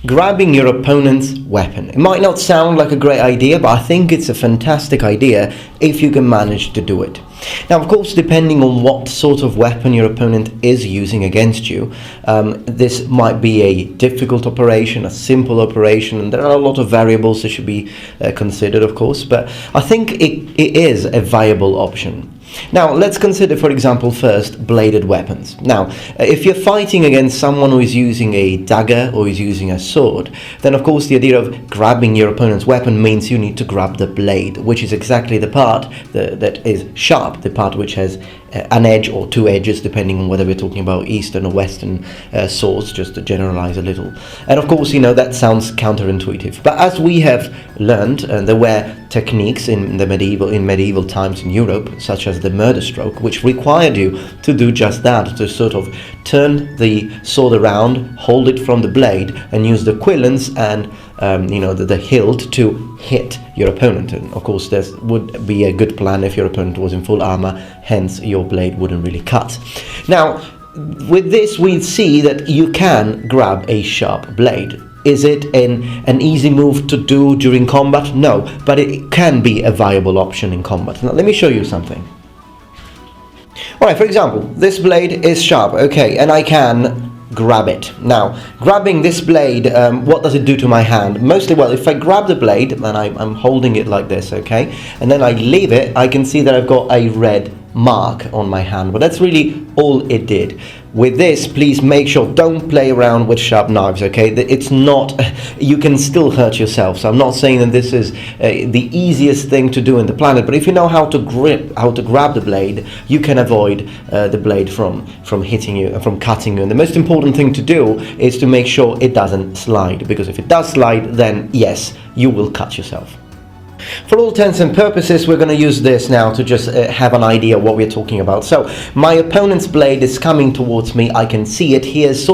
Grabbing your opponent's weapon. It might not sound like a great idea, but I think it's a fantastic idea if you can manage to do it. Now, of course, depending on what sort of weapon your opponent is using against you, this might be a difficult operation, a simple operation, and there are a lot of variables that should be considered, of course, but I think it is a viable option. Now, let's consider, for example, first bladed weapons. Now, if you're fighting against someone who is using a dagger or is using a sword, then of course the idea of grabbing your opponent's weapon means you need to grab the blade, which is exactly the part that is sharp, the part which has an edge or two edges, depending on whether we're talking about Eastern or Western swords, just to generalize a little. And of course, that sounds counterintuitive. But as we have learned, there were techniques in medieval times in Europe, such as the murder stroke, which required you to do just that, to sort of turn the sword around, hold it from the blade, and use the quillons and the hilt to hit your opponent. And of course, this would be a good plan if your opponent was in full armor, hence your blade wouldn't really cut. Now, with this, we see that you can grab a sharp blade. Is it an easy move to do during combat? No, but it can be a viable option in combat. Now, let me show you something. Alright, for example, this blade is sharp, okay, and I can grab it. Now, grabbing this blade, what does it do to my hand? Mostly, well, if I grab the blade, and I'm holding it like this, okay, and then I leave it, I can see that I've got a red mark on my hand, but that's really all it did. With this, please make sure, don't play around with sharp knives, okay? It's not, you can still hurt yourself. So I'm not saying that this is the easiest thing to do in the planet, but if you know how to grab the blade, you can avoid the blade from hitting you, from cutting you. And the most important thing to do is to make sure it doesn't slide, because if it does slide, then yes, you will cut yourself. For all intents and purposes, we're going to use this now to just have an idea of what we're talking about. So my opponent's blade is coming towards me. I can see it. He is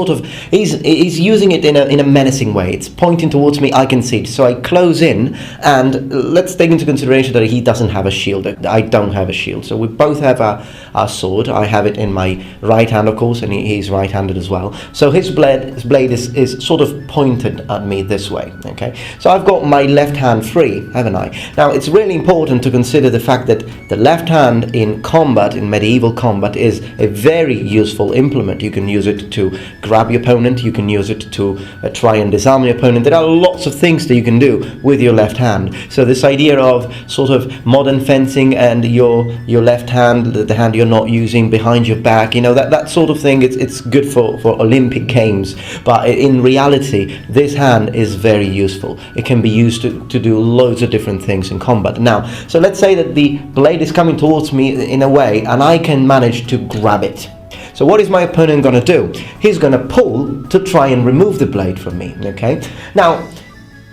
he's using it in a menacing way. It's pointing towards me. I can see it. So I close in, and let's take into consideration that he doesn't have a shield. I don't have a shield. So we both have our sword. I have it in my right hand, of course, and he's right-handed as well. So his blade is sort of pointed at me this way. Okay. So I've got my left hand free, haven't I? Now, it's really important to consider the fact that the left hand in combat, in medieval combat, is a very useful implement. You can use it to grab your opponent, you can use it to try and disarm your opponent. There are lots of things that you can do with your left hand. So this idea of sort of modern fencing and your left hand, the hand you're not using, behind your back, that sort of thing, it's good for Olympic Games. But in reality, this hand is very useful. It can be used to do loads of different things in combat. Now, so let's say that the blade is coming towards me in a way, and I can manage to grab it. So what is my opponent going to do? He's going to pull to try and remove the blade from me, okay? Now,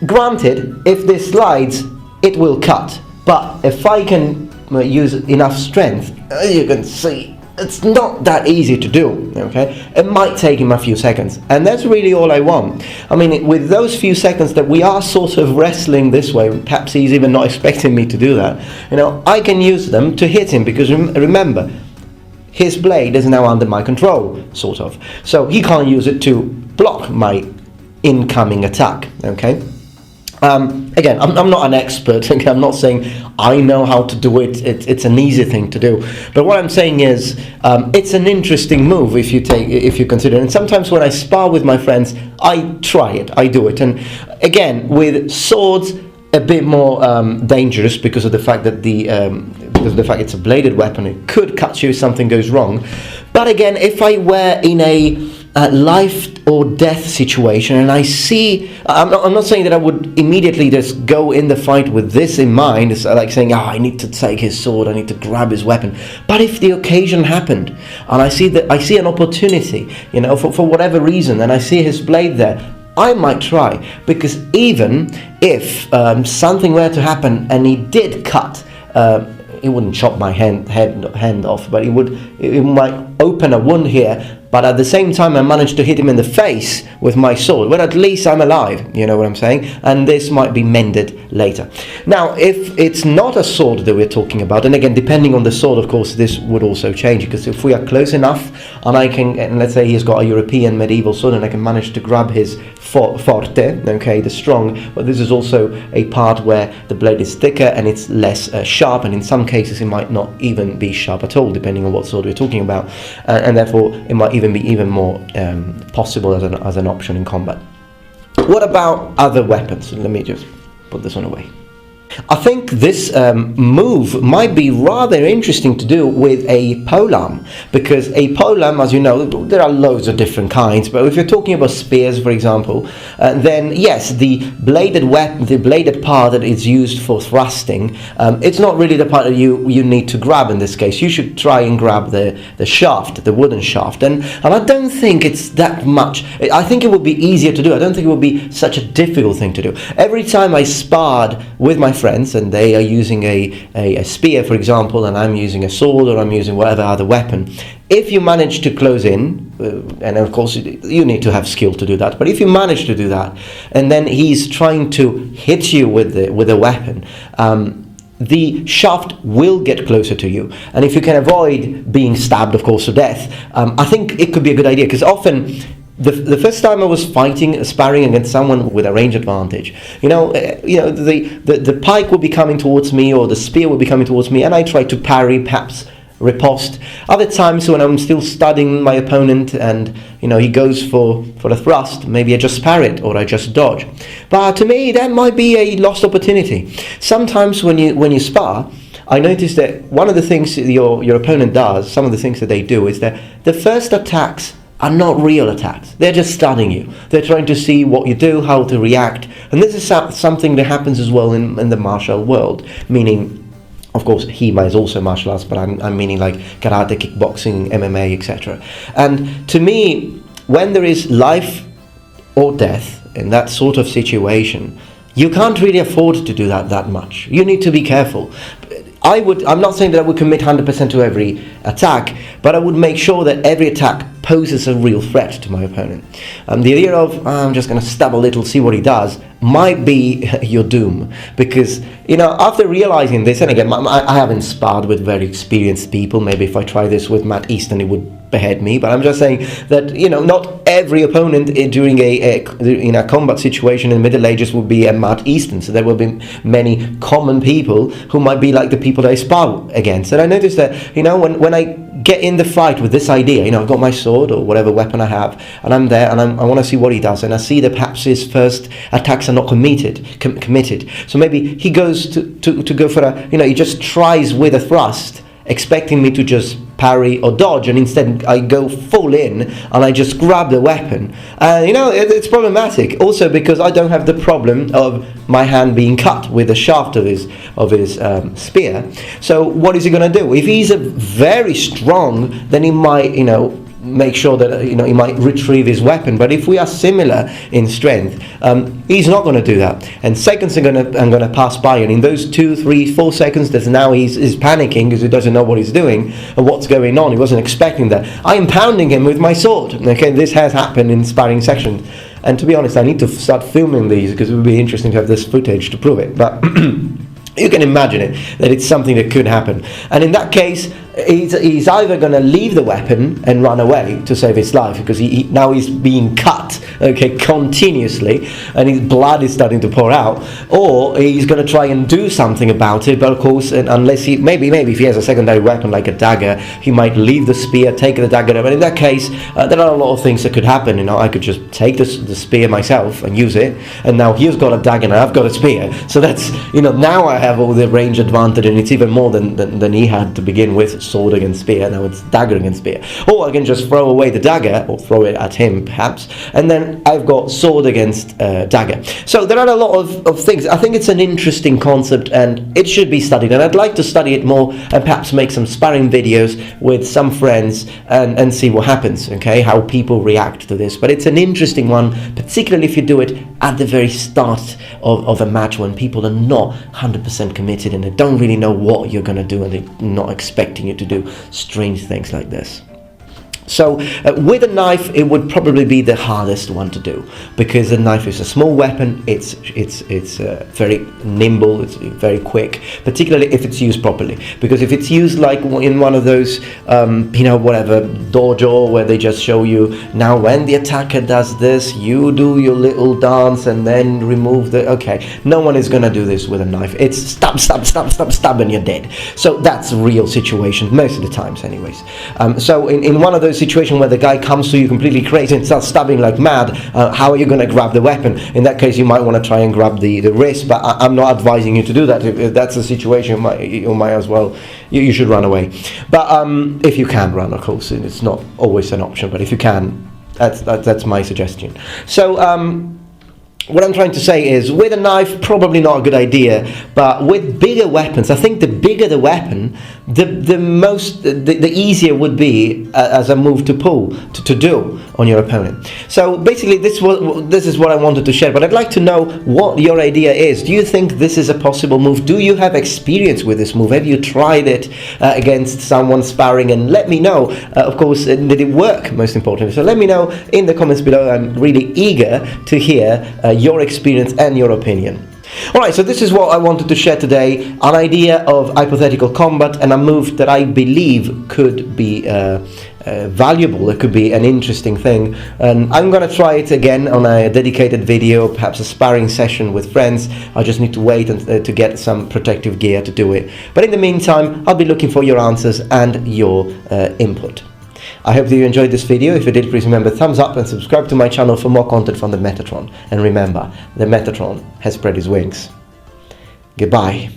granted, if this slides, it will cut. But if I can use enough strength, as you can see, it's not that easy to do, okay? It might take him a few seconds, and that's really all I want. I mean, with those few seconds that we are sort of wrestling this way, perhaps he's even not expecting me to do that, I can use them to hit him, because remember, his blade is now under my control, sort of. So he can't use it to block my incoming attack, okay? Again, I'm not an expert. Okay? I'm not saying I know how to do it. It's an easy thing to do. But what I'm saying is, it's an interesting move if you consider it. And sometimes when I spar with my friends, I try it. I do it. And again, with swords, a bit more dangerous because of the fact that it's a bladed weapon. It could cut you if something goes wrong. But again, if I were in a life or death situation, and I see, I'm not saying that I would immediately just go in the fight with this in mind. It's like saying, I need to take his sword, I need to grab his weapon. But if the occasion happened, and I see an opportunity, for whatever reason, and I see his blade there, I might try, because even if something were to happen and he did cut, he wouldn't chop my hand off, but it might open a wound here. but at the same time I managed to hit him in the face with my sword, well, at least I'm alive, you know what I'm saying? And this might be mended later. Now, if it's not a sword that we're talking about, and again, depending on the sword, of course, this would also change, because if we are close enough, and and let's say he's got a European medieval sword, and I can manage to grab his forte, okay, the strong, but this is also a part where the blade is thicker and it's less sharp, and in some cases it might not even be sharp at all, depending on what sword we're talking about, and therefore it might even be even more possible as an option in combat. What about other weapons? Let me just put this one away. I think this move might be rather interesting to do with a polearm, because a polearm, as you know, there are loads of different kinds, but if you're talking about spears, for example, then yes, the bladed part that is used for thrusting, it's not really the part that you need to grab in this case. You should try and grab the shaft, the wooden shaft, and I don't think it's that much. I think it would be easier to do. I don't think it would be such a difficult thing to do. Every time I sparred with my friends and they are using a spear, for example, and I'm using a sword, or I'm using whatever other weapon, if you manage to close in, and of course you need to have skill to do that, but if you manage to do that and then he's trying to hit you with a weapon, the shaft will get closer to you, and if you can avoid being stabbed, of course, to death, I think it could be a good idea, because often the first time I was sparring against someone with a range advantage, the pike would be coming towards me, or the spear would be coming towards me, and I tried to parry, perhaps riposte. Other times when I'm still studying my opponent and he goes for a thrust, maybe I just parry it or I just dodge. But to me, that might be a lost opportunity. Sometimes when you spar, I notice that one of the things your opponent does, some of the things that they do, is that the first attacks are not real attacks. They're just stunning you. They're trying to see what you do, how to react. And this is something that happens as well in the martial world, meaning, of course, HEMA is also martial arts, but I'm meaning like karate, kickboxing, MMA, etc. And to me, when there is life or death in that sort of situation, you can't really afford to do that much. You need to be careful. I'm not saying that I would commit 100% to every attack, but I would make sure that every attack poses a real threat to my opponent. The idea of, I'm just going to stab a little, see what he does, might be your doom. Because, after realizing this, and again, I haven't sparred with very experienced people. Maybe if I try this with Matt Easton, it would behead me. But I'm just saying that, not every opponent during in a combat situation in the Middle Ages would be a Matt Easton. So there will be many common people who might be like the people that I spar against. And I noticed that, when I get in the fight with this idea, I've got my sword or whatever weapon I have, and I'm there, and I want to see what he does, and I see that perhaps his first attacks are not committed. So maybe he goes to go for he just tries with a thrust, expecting me to just parry or dodge, and instead I go full in and I just grab the weapon. It's problematic also because I don't have the problem of my hand being cut with the shaft of his spear. So what is he going to do? If he's very strong, then he might make sure that he might retrieve his weapon. But if we are similar in strength, he's not going to do that. And seconds are going to pass by, and in those 2, 3, 4 seconds, that now he's panicking because he doesn't know what he's doing and what's going on. He wasn't expecting that. I am pounding him with my sword. Okay, this has happened in sparring sections. And to be honest, I need to start filming these because it would be interesting to have this footage to prove it. But you can imagine it, that it's something that could happen. And in that case, he's either going to leave the weapon and run away to save his life, because now he's being cut, continuously, and his blood is starting to pour out, or he's going to try and do something about it. But of course, unless he maybe if he has a secondary weapon like a dagger, he might leave the spear, take the dagger. But in that case, there are a lot of things that could happen. I could just take the spear myself and use it, and now he's got a dagger and I've got a spear. So that's now I have all the range advantage, and it's even more than he had to begin with. Sword against spear, now it's dagger against spear. Or I can just throw away the dagger, or throw it at him perhaps, and then I've got sword against dagger. So there are a lot of things. I think it's an interesting concept and it should be studied, and I'd like to study it more and perhaps make some sparring videos with some friends and see what happens, how people react to this. But it's an interesting one, particularly if you do it at the very start of a match when people are not 100% committed and they don't really know what you're going to do, and they're not expecting you to do strange things like this. So with a knife, it would probably be the hardest one to do, because the knife is a small weapon. It's very nimble. It's very quick, particularly if it's used properly. Because if it's used like in one of those, whatever dojo where they just show you, now when the attacker does this, you do your little dance and then remove the. Okay, no one is gonna do this with a knife. It's stab, stab, stab, stab, stab, and you're dead. So that's a real situation most of the times, anyways. So in one of those situation where the guy comes to you completely crazy and starts stabbing like mad, how are you going to grab the weapon? In that case, you might want to try and grab the wrist, but I'm not advising you to do that. If that's a situation, you might as well, you should run away. But if you can run, of course, it's not always an option, but if you can, that's my suggestion. So what I'm trying to say is, with a knife, probably not a good idea, but with bigger weapons, I think the bigger the weapon, the easier would be as a move to pull, to do on your opponent. So basically this is what I wanted to share, but I'd like to know what your idea is. Do you think this is a possible move? Do you have experience with this move? Have you tried it against someone sparring? And let me know, of course, did it work, most importantly. So let me know in the comments below. I'm really eager to hear your experience and your opinion. Alright, so this is what I wanted to share today, an idea of hypothetical combat and a move that I believe could be valuable. It could be an interesting thing, and I'm going to try it again on a dedicated video, perhaps a sparring session with friends. I just need to wait to get some protective gear to do it. But in the meantime, I'll be looking for your answers and your input. I hope that you enjoyed this video. If you did, please remember thumbs up and subscribe to my channel for more content from the Metatron. And remember, the Metatron has spread his wings. Goodbye.